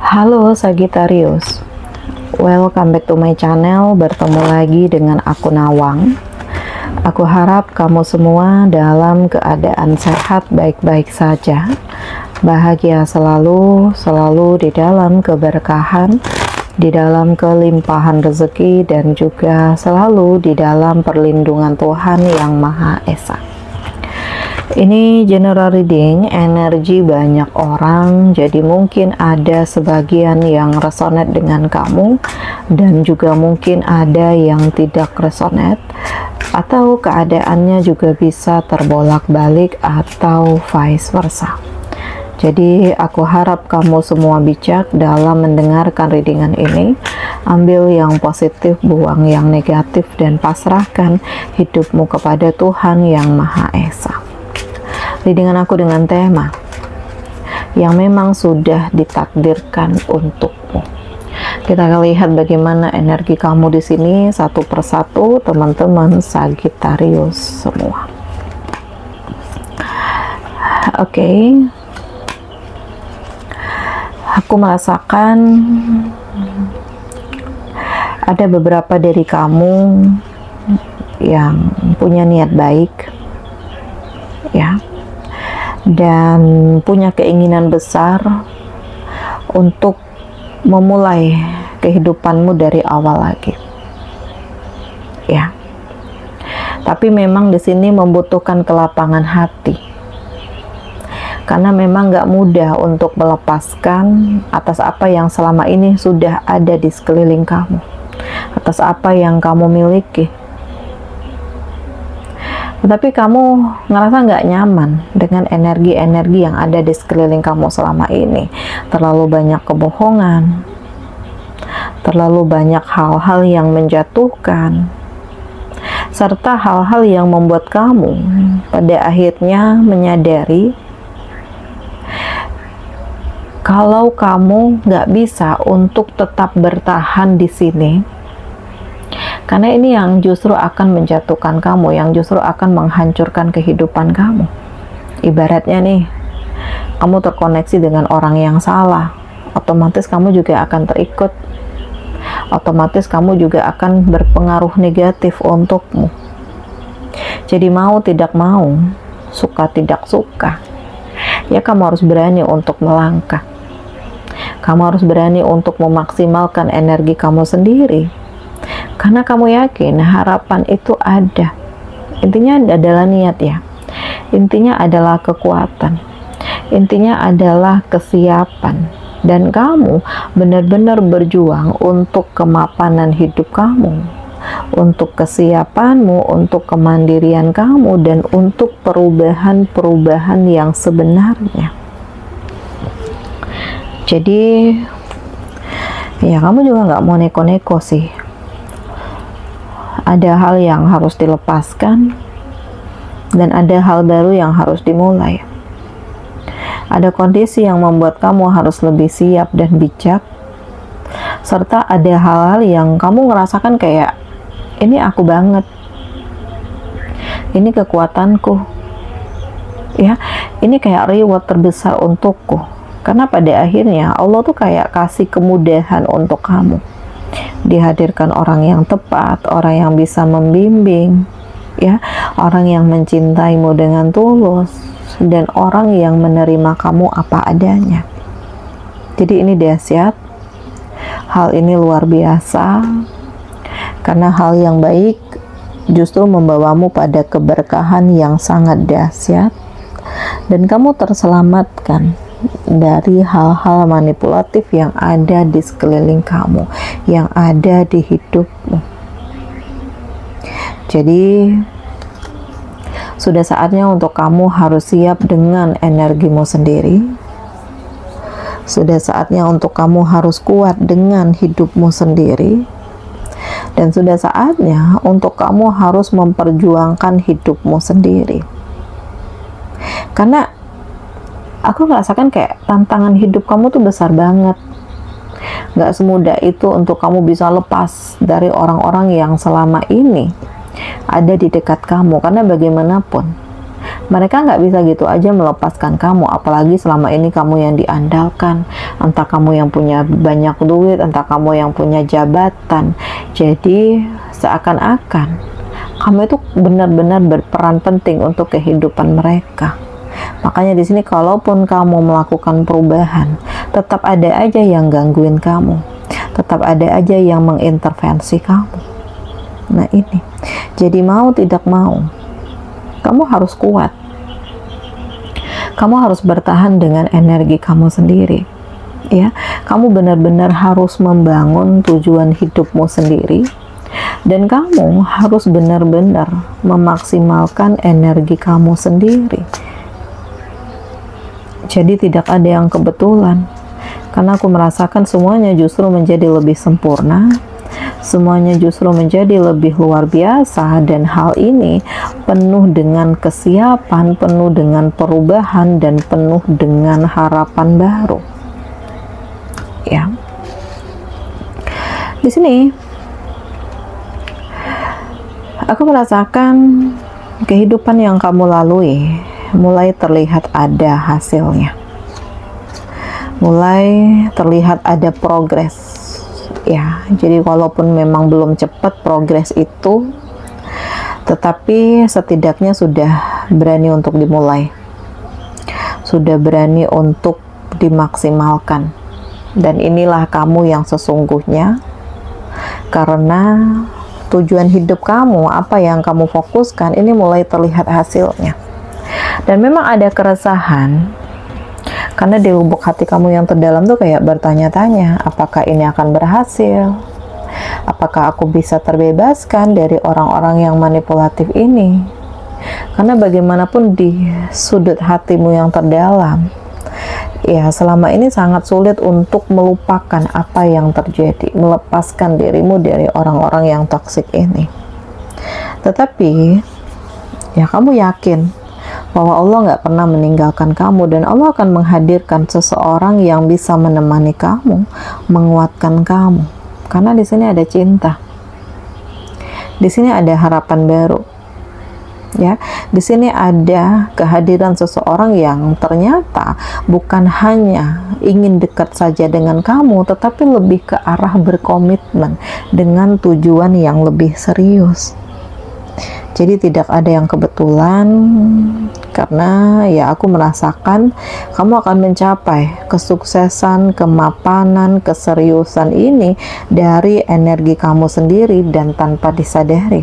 Halo Sagittarius, welcome back to my channel. Bertemu lagi dengan aku Nawang. Aku harap kamu semua dalam keadaan sehat, baik-baik saja, bahagia selalu di dalam keberkahan, di dalam kelimpahan rezeki, dan juga selalu di dalam perlindungan Tuhan Yang Maha Esa. Ini general reading energi banyak orang, jadi mungkin ada sebagian yang resonate dengan kamu dan juga mungkin ada yang tidak resonate, atau keadaannya juga bisa terbolak-balik atau vice versa. Jadi aku harap kamu semua bijak dalam mendengarkan readingan ini. Ambil yang positif, buang yang negatif, dan pasrahkan hidupmu kepada Tuhan Yang Maha Esa. Readingan aku dengan tema yang memang sudah ditakdirkan untukmu. Kita akan lihat bagaimana energi kamu di sini satu persatu, teman-teman Sagittarius semua. Oke. Aku merasakan ada beberapa dari kamu yang punya niat baik, ya, dan punya keinginan besar untuk memulai kehidupanmu dari awal lagi, ya. Tapi memang di sini membutuhkan kelapangan hati, karena memang gak mudah untuk melepaskan atas apa yang selama ini sudah ada di sekeliling kamu, atas apa yang kamu miliki. Tetapi kamu ngerasa nggak nyaman dengan energi-energi yang ada di sekeliling kamu selama ini. Terlalu banyak kebohongan, terlalu banyak hal-hal yang menjatuhkan, serta hal-hal yang membuat kamu pada akhirnya menyadari kalau kamu nggak bisa untuk tetap bertahan di sini. Karena ini yang justru akan menjatuhkan kamu, yang justru akan menghancurkan kehidupan kamu. Ibaratnya nih, kamu terkoneksi dengan orang yang salah, otomatis kamu juga akan terikut, otomatis kamu juga akan berpengaruh negatif untukmu. Jadi mau tidak mau, suka tidak suka, ya kamu harus berani untuk melangkah. Kamu harus berani untuk memaksimalkan energi kamu sendiri. Karena kamu yakin harapan itu ada. Intinya adalah niat, ya. Intinya adalah kekuatan. Intinya adalah kesiapan. Dan kamu benar-benar berjuang untuk kemapanan hidup kamu, untuk kesiapanmu, untuk kemandirian kamu, dan untuk perubahan-perubahan yang sebenarnya. Jadi ya kamu juga nggak mau neko-neko sih. Ada hal yang harus dilepaskan dan ada hal baru yang harus dimulai. Ada kondisi yang membuat kamu harus lebih siap dan bijak, serta ada hal-hal yang kamu ngerasakan kayak ini aku banget, ini kekuatanku, ya, ini kayak reward terbesar untukku. Karena pada akhirnya Allah tuh kayak kasih kemudahan untuk kamu. Dihadirkan orang yang tepat, orang yang bisa membimbing, ya, orang yang mencintaimu dengan tulus, dan orang yang menerima kamu apa adanya. Jadi ini dahsyat, hal ini luar biasa, karena hal yang baik justru membawamu pada keberkahan yang sangat dahsyat, dan kamu terselamatkan dari hal-hal manipulatif yang ada di sekeliling kamu, yang ada di hidupmu. Jadi sudah saatnya untuk kamu harus siap dengan energimu sendiri. Sudah saatnya untuk kamu harus kuat dengan hidupmu sendiri. Dan sudah saatnya untuk kamu harus memperjuangkan hidupmu sendiri. Karena aku merasakan kayak tantangan hidup kamu tuh besar banget. Gak semudah itu untuk kamu bisa lepas dari orang-orang yang selama ini ada di dekat kamu. Karena bagaimanapun Mereka nggak bisa gitu aja melepaskan kamu, apalagi selama ini kamu yang diandalkan, entah kamu yang punya banyak duit, entah kamu yang punya jabatan. Jadi seakan-akan kamu itu benar-benar berperan penting untuk kehidupan mereka. Makanya di sini kalaupun kamu melakukan perubahan, tetap ada aja yang gangguin kamu, tetap ada aja yang mengintervensi kamu. Nah ini, jadi mau tidak mau, kamu harus kuat. Kamu harus bertahan dengan energi kamu sendiri. Ya, kamu benar-benar harus membangun tujuan hidupmu sendiri, dan kamu harus benar-benar memaksimalkan energi kamu sendiri. Jadi tidak ada yang kebetulan, karena aku merasakan semuanya justru menjadi lebih sempurna, semuanya justru menjadi lebih luar biasa, dan hal ini penuh dengan kesiapan, penuh dengan perubahan, dan penuh dengan harapan baru. Ya, di sini aku merasakan kehidupan yang kamu lalui mulai terlihat ada hasilnya, mulai terlihat ada progres. Ya, jadi walaupun memang belum cepat progres itu, tetapi setidaknya sudah berani untuk dimulai, sudah berani untuk dimaksimalkan. Dan inilah kamu yang sesungguhnya, karena tujuan hidup kamu, apa yang kamu fokuskan, ini mulai terlihat hasilnya. Dan memang ada keresahan, karena di lubuk hati kamu yang terdalam tuh kayak bertanya-tanya, apakah ini akan berhasil? Apakah aku bisa terbebaskan dari orang-orang yang manipulatif ini? Karena bagaimanapun di sudut hatimu yang terdalam, ya selama ini sangat sulit untuk melupakan apa yang terjadi, melepaskan dirimu dari orang-orang yang toksik ini. Tetapi, ya kamu yakin bahwa Allah nggak pernah meninggalkan kamu, dan Allah akan menghadirkan seseorang yang bisa menemani kamu, menguatkan kamu. Karena di sini ada cinta, di sini ada harapan baru, ya. Di sini ada kehadiran seseorang yang ternyata bukan hanya ingin dekat saja dengan kamu, tetapi lebih ke arah berkomitmen dengan tujuan yang lebih serius. Jadi tidak ada yang kebetulan, karena ya aku merasakan kamu akan mencapai kesuksesan, kemapanan, keseriusan ini dari energi kamu sendiri dan tanpa disadari.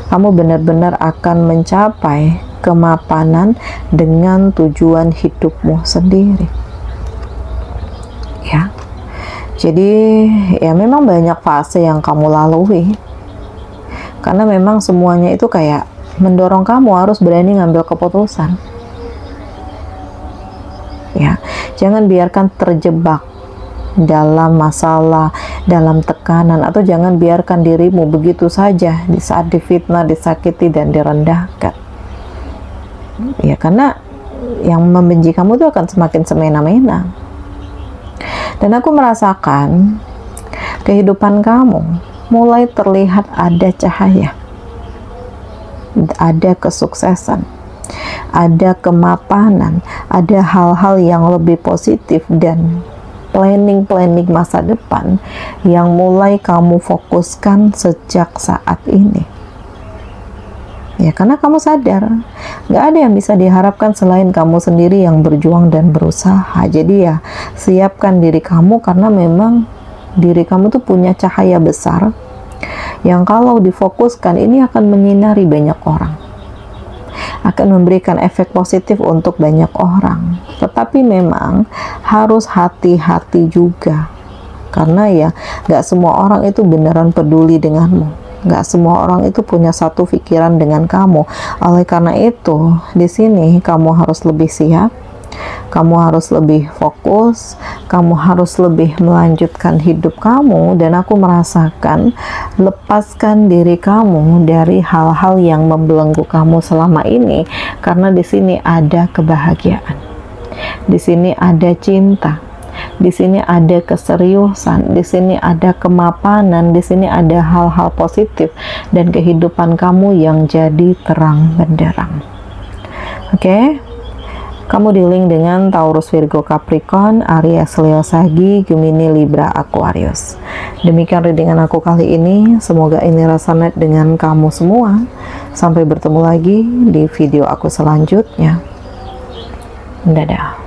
Kamu benar-benar akan mencapai kemapanan dengan tujuan hidupmu sendiri. Ya. Jadi ya memang banyak fase yang kamu lalui. Karena memang semuanya itu kayak mendorong kamu harus berani ngambil keputusan. Ya, jangan biarkan terjebak dalam masalah, dalam tekanan, atau jangan biarkan dirimu begitu saja di saat difitnah, disakiti, dan direndahkan. Ya, karena yang membenci kamu itu akan semakin semena-mena. Dan aku merasakan kehidupan kamu mulai terlihat ada cahaya, ada kesuksesan, ada kemapanan, ada hal-hal yang lebih positif, dan planning masa depan yang mulai kamu fokuskan sejak saat ini. Ya, karena kamu sadar nggak ada yang bisa diharapkan selain kamu sendiri yang berjuang dan berusaha. Jadi ya siapkan diri kamu, karena memang diri kamu tuh punya cahaya besar yang kalau difokuskan ini akan menyinari banyak orang, akan memberikan efek positif untuk banyak orang. Tetapi memang harus hati-hati juga, karena ya gak semua orang itu beneran peduli denganmu, gak semua orang itu punya satu pikiran dengan kamu. Oleh karena itu di sini kamu harus lebih siap, kamu harus lebih fokus, kamu harus lebih melanjutkan hidup kamu. Dan aku merasakan lepaskan diri kamu dari hal-hal yang membelenggu kamu selama ini, karena di sini ada kebahagiaan, di sini ada cinta, di sini ada keseriusan, di sini ada kemapanan, di sini ada hal-hal positif, dan kehidupan kamu yang jadi terang benderang. Oke, kamu dealing dengan Taurus, Virgo, Capricorn, Aries, Leo, Sagi, Gemini, Libra, Aquarius. Demikian readingan aku kali ini. Semoga ini resonate dengan kamu semua. Sampai bertemu lagi di video aku selanjutnya. Dadah.